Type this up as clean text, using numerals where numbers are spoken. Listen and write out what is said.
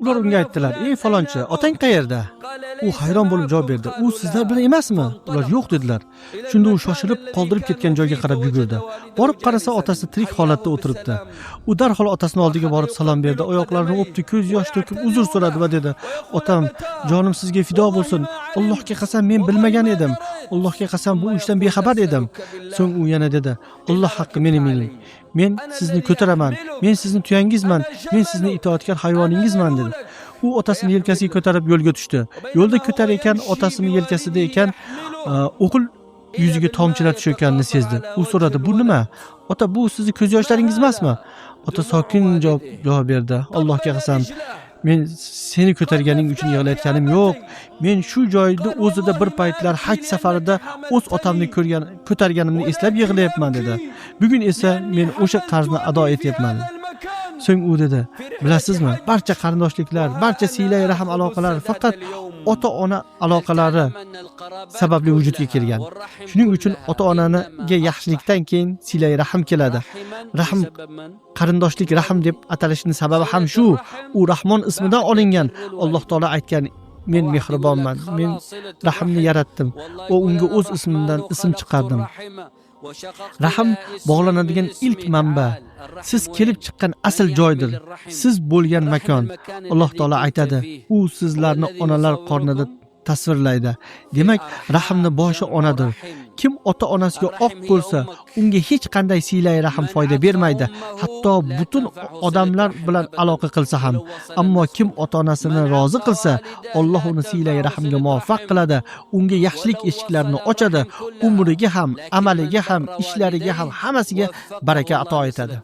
Ular unga aytdilar: "Ey falonchi, otang qayerda?" U hayron bo'lib javob berdi: "U sizlar bilan emasmi?" Ular "Yo'q" dedilar. Shunda u shoshilib qoldirib ketgan joyga qarab yugurdi. Borib qarasa, otasi tirik holatda o'tiribdi. U darhol otasining oldiga borib salom berdi, oyoqlarini o'pdi, ko'z yosh to'kib uzr so'radi va dedi: "Otam, jonim sizga fido bo'lsin. Allohga qasam, men bilmagan edim. Allohga qasam, bu ishdan bexabar edim." So'ng u yana dedi: "Alloh haqqi, meni miling. Men sizni ko'taraman. Men sizni tuyangizman. Men sizni itoatkor hayvoningizman" dedi. U otasini yelkasiga ko'tarib yo'lga tushdi. Yo'lda ko'tar ekan, otasining yelkasida ekan, o'g'il yuziga tomchilar tushayotganini sezdi. U so'radi: "Bu nima? Ota, bu sizni ko'z yoshlaringiz emasmi?" Ota sokin javob berdi: "Allohga qasam, men seni ko'targaning uchun yig'layotganim yo'q. Men shu joyda o'zida bir paytlar haj safarida o'z otamni ko'targanimni eslab yig'layapman" dedi. "Bugun esa men o'sha qarzni ado etyapman." So'ng u dedi: "Bilasizmi, barcha qarindoshliklar, barcha silai rahim aloqalar faqat ota-ona aloqalari sababli vujudga kelgan. Shuning uchun ota-onaga yaxshilikdan keyin silai rahim keladi. Rahim, qarindoshlik rahim deb atalishining sababi ham shu. U Rahmon ismidan olingan. Alloh taolo aytgan: men mehribonman, men rahimni yaratdim va unga o'z ismimdan ism chiqardim. Rahim bog'lanadigan ilk manba, siz kelib chiqqan asl joydir, siz bo'lgan makon. Alloh taolo aytadi, u sizlarni onalar qornida tasvirlaydi. Demak, rahimni boshi onadir. Kim ota-onasiga oq bo'lsa, unga hech qanday silai rahim foyda bermaydi, hatto butun odamlar bilan aloqa qilsa ham. Ammo kim ota-onasini rozi qilsa, Alloh uni silai rahimga muvaffaq qiladi, unga yaxshilik eshiklarini ochadi, umriga ham, amaliga ham, ishlariga ham hammasiga baraka ato etadi.